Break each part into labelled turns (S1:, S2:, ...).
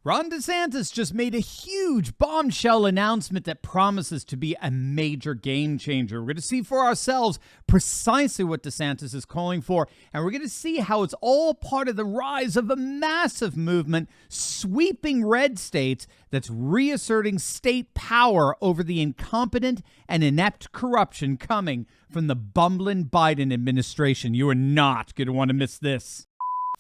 S1: Ron DeSantis just made a huge bombshell announcement that promises to be a major game changer. We're going to see for ourselves precisely what DeSantis is calling for, and we're going to see how it's all part of the rise of a massive movement sweeping red states that's reasserting state power over the incompetent and inept corruption coming from the bumbling Biden administration. You are not going to want to miss this.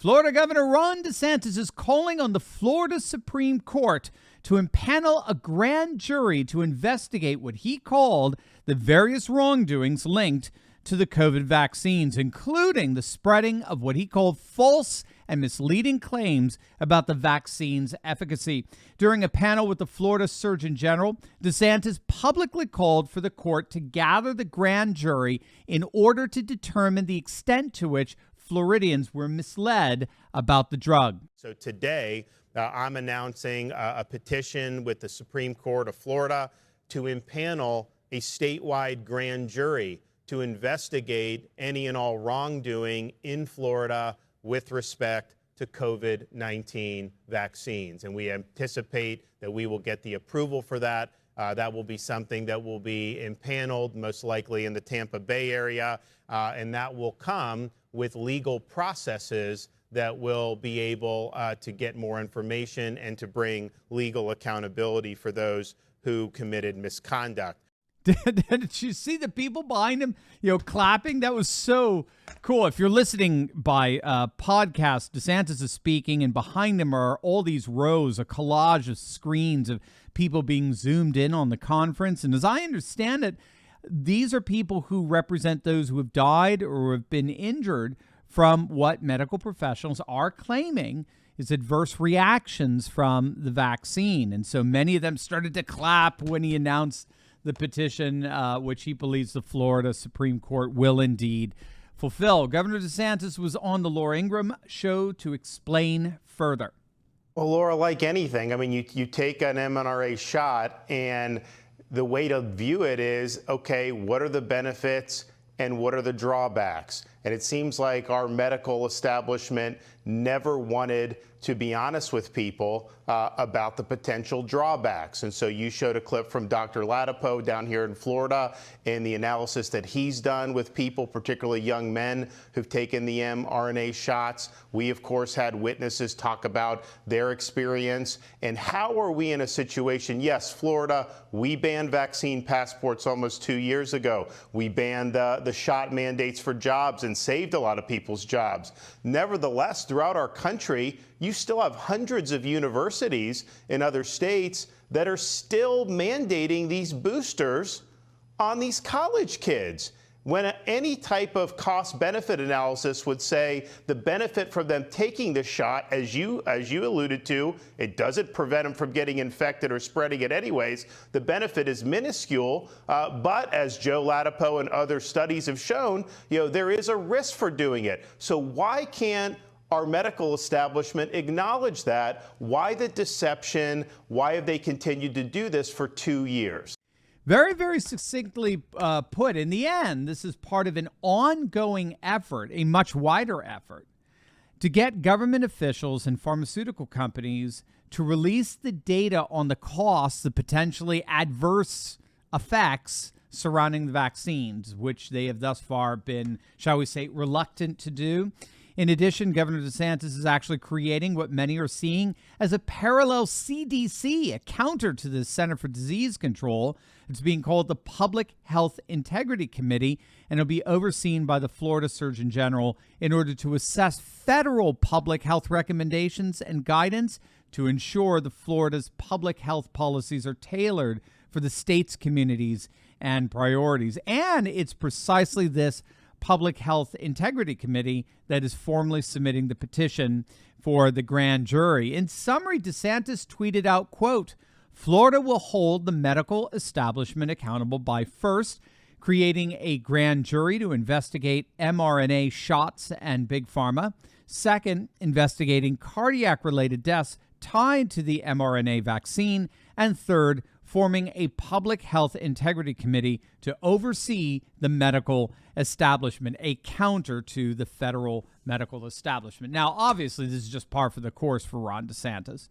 S1: Florida Governor Ron DeSantis is calling on the Florida Supreme Court to impanel a grand jury to investigate what he called the various wrongdoings linked to the COVID vaccines, including the spreading of what he called false and misleading claims about the vaccine's efficacy. During a panel with the Florida Surgeon General, DeSantis publicly called for the court to gather the grand jury in order to determine the extent to which Floridians were misled about the drug.
S2: So today, I'm announcing a petition with the Supreme Court of Florida to impanel a statewide grand jury to investigate any and all wrongdoing in Florida with respect to COVID-19 vaccines. And we anticipate that we will get the approval for that. That will be something that will be impaneled, most likely in the Tampa Bay area, and that will come with legal processes that will be able to get more information and to bring legal accountability for those who committed misconduct.
S1: Did you see the people behind him, clapping? That was so cool. If you're listening by podcast, DeSantis is speaking, and behind him are all these rows, a collage of screens of people being zoomed in on the conference. And as I understand it, these are people who represent those who have died or have been injured from what medical professionals are claiming is adverse reactions from the vaccine. And so many of them started to clap when he announced the petition, which he believes the Florida Supreme Court will indeed fulfill. Governor DeSantis was on the Laura Ingraham show to explain further.
S2: Well, Laura, like anything, I mean, you take an mRNA shot, and the way to view it is, okay, what are the benefits and what are the drawbacks? And it seems like our medical establishment never wanted to be honest with people about the potential drawbacks. And so you showed a clip from Dr. Latipo down here in Florida and the analysis that he's done with people, particularly young men who've taken the mRNA shots. We, of course, had witnesses talk about their experience. And how are we in a situation? Yes, Florida, we banned vaccine passports almost 2 years ago. We banned the shot mandates for jobs and saved a lot of people's jobs. Nevertheless, throughout our country, you still have hundreds of universities in other states that are still mandating these boosters on these college kids, when any type of cost-benefit analysis would say the benefit from them taking the shot, as you alluded to, it doesn't prevent them from getting infected or spreading it anyways. The benefit is minuscule, but as Joe Latipo and other studies have shown, there is a risk for doing it. So why can't our medical establishment acknowledge that? Why the deception? Why have they continued to do this for 2 years?
S1: Very, very succinctly put. In the end, this is part of an ongoing effort, a much wider effort, to get government officials and pharmaceutical companies to release the data on the costs, the potentially adverse effects surrounding the vaccines, which they have thus far been, shall we say, reluctant to do. In addition, Governor DeSantis is actually creating what many are seeing as a parallel CDC, a counter to the Center for Disease Control. It's being called the Public Health Integrity Committee, and it'll be overseen by the Florida Surgeon General in order to assess federal public health recommendations and guidance to ensure the Florida's public health policies are tailored for the state's communities and priorities. And it's precisely this Public Health Integrity Committee that is formally submitting the petition for the grand jury. In summary, DeSantis tweeted out, quote, Florida will hold the medical establishment accountable by first creating a grand jury to investigate mRNA shots and Big Pharma. Second, investigating cardiac-related deaths tied to the mRNA vaccine. And third, forming a Public Health Integrity Committee to oversee the medical establishment, a counter to the federal medical establishment. Now, obviously, this is just par for the course for Ron DeSantis.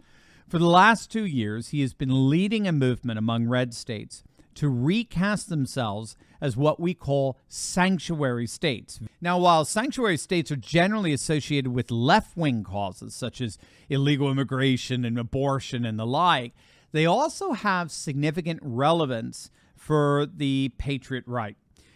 S1: For the last 2 years, he has been leading a movement among red states to recast themselves as what we call sanctuary states. Now, while sanctuary states are generally associated with left-wing causes, such as illegal immigration and abortion and the like, they also have significant relevance for the patriot right.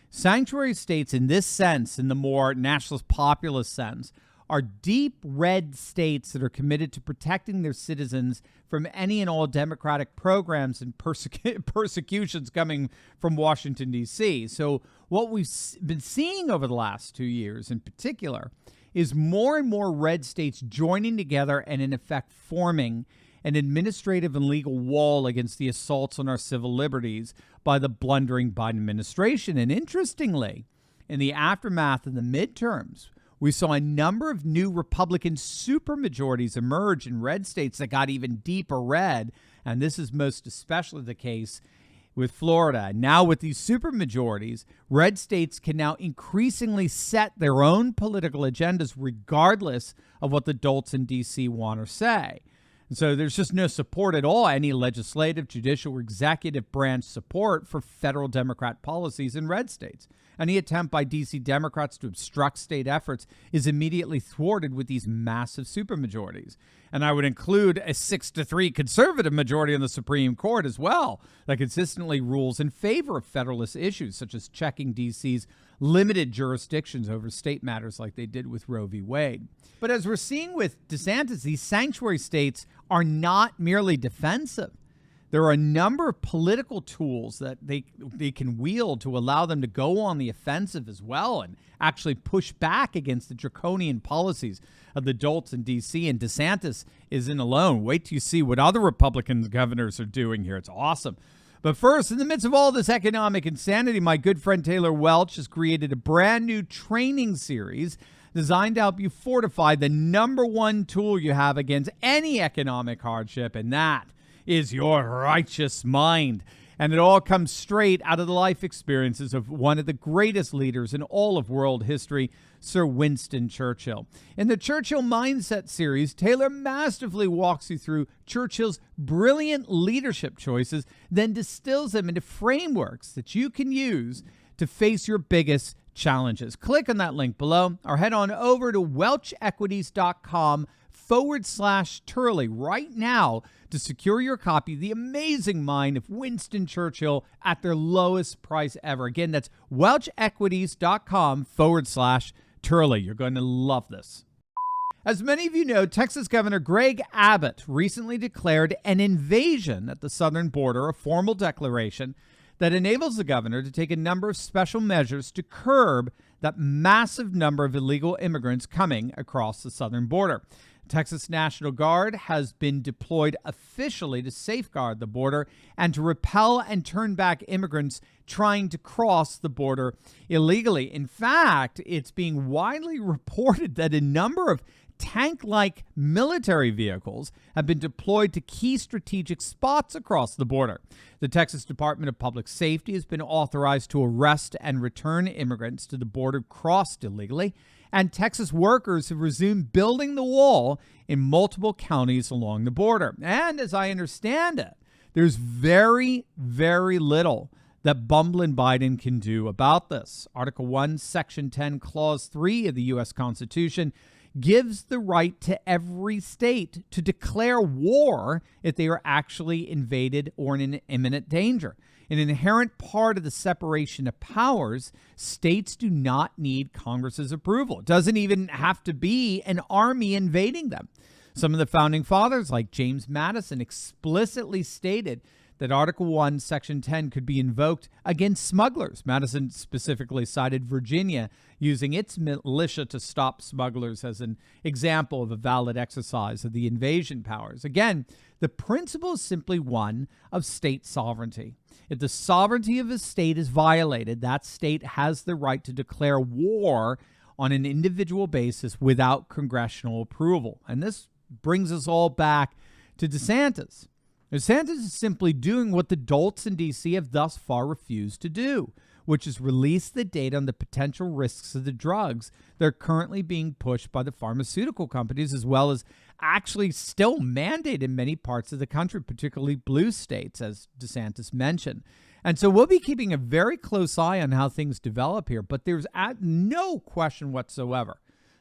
S1: Sanctuary states in this sense, in the more nationalist populist sense, are deep red states that are committed to protecting their citizens from any and all democratic programs and persecutions coming from Washington, D.C. So what we've been seeing over the last 2 years in particular is more and more red states joining together and in effect forming an administrative and legal wall against the assaults on our civil liberties by the blundering Biden administration. And interestingly, in the aftermath of the midterms, we saw a number of new Republican supermajorities emerge in red states that got even deeper red. And this is most especially the case with Florida. Now with these supermajorities, red states can now increasingly set their own political agendas regardless of what the dolts in D.C. want or say. And so there's just no support at all, any legislative, judicial, or executive branch support for federal Democrat policies in red states. Any attempt by D.C. Democrats to obstruct state efforts is immediately thwarted with these massive supermajorities. And I would include a 6-3 conservative majority on the Supreme Court as well that consistently rules in favor of federalist issues, such as checking D.C.'s limited jurisdictions over state matters like they did with Roe v. Wade. But as we're seeing with DeSantis, these sanctuary states are not merely defensive. There are a number of political tools that they can wield to allow them to go on the offensive as well and actually push back against the draconian policies of the dolts in D.C. And DeSantis isn't alone. Wait till you see what other Republican governors are doing here. It's awesome. But first, in the midst of all this economic insanity, my good friend Taylor Welch has created a brand new training series designed to help you fortify the number one tool you have against any economic hardship, and that is your righteous mind. And it all comes straight out of the life experiences of one of the greatest leaders in all of world history, Sir Winston Churchill. In the Churchill Mindset series, Taylor masterfully walks you through Churchill's brilliant leadership choices, then distills them into frameworks that you can use to face your biggest challenges. Click on that link below or head on over to welchequities.com/Turley right now to secure your copy of The Amazing Mind of Winston Churchill at their lowest price ever. Again, that's welchequities.com/Turley. You're going to love this. As many of you know, Texas Governor Greg Abbott recently declared an invasion at the southern border, a formal declaration that enables the governor to take a number of special measures to curb that massive number of illegal immigrants coming across the southern border. Texas National Guard has been deployed officially to safeguard the border and to repel and turn back immigrants trying to cross the border illegally. In fact, it's being widely reported that a number of tank-like military vehicles have been deployed to key strategic spots across the border. The Texas Department of Public Safety has been authorized to arrest and return immigrants to the border crossed illegally, and Texas workers have resumed building the wall in multiple counties along the border. And as I understand it, there's very, very little that bumbling Biden can do about this. Article 1, Section 10, Clause 3 of the U.S. Constitution gives the right to every state to declare war if they are actually invaded or in imminent danger. An inherent part of the separation of powers, states do not need Congress's approval. It doesn't even have to be an army invading them. Some of the founding fathers, like James Madison, explicitly stated that Article 1, Section 10 could be invoked against smugglers. Madison specifically cited Virginia using its militia to stop smugglers as an example of a valid exercise of the invasion powers. Again, the principle is simply one of state sovereignty. If the sovereignty of a state is violated, that state has the right to declare war on an individual basis without congressional approval. And this brings us all back to DeSantis. DeSantis is simply doing what the dolts in D.C. have thus far refused to do, which has released the data on the potential risks of the drugs that are currently being pushed by the pharmaceutical companies, as well as actually still mandated in many parts of the country, particularly blue states, as DeSantis mentioned. And so we'll be keeping a very close eye on how things develop here, but there's no question whatsoever.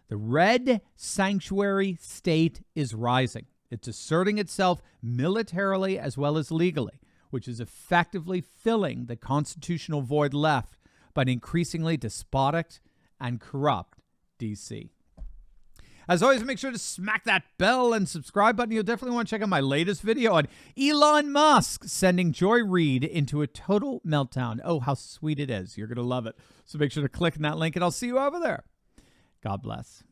S1: The red sanctuary state is rising. It's asserting itself militarily as well as legally, which is effectively filling the constitutional void left by an increasingly despotic and corrupt D.C. As always, make sure to smack that bell and subscribe button. You'll definitely want to check out my latest video on Elon Musk sending Joy Reid into a total meltdown. Oh, how sweet it is. You're going to love it. So make sure to click on that link, and I'll see you over there. God bless.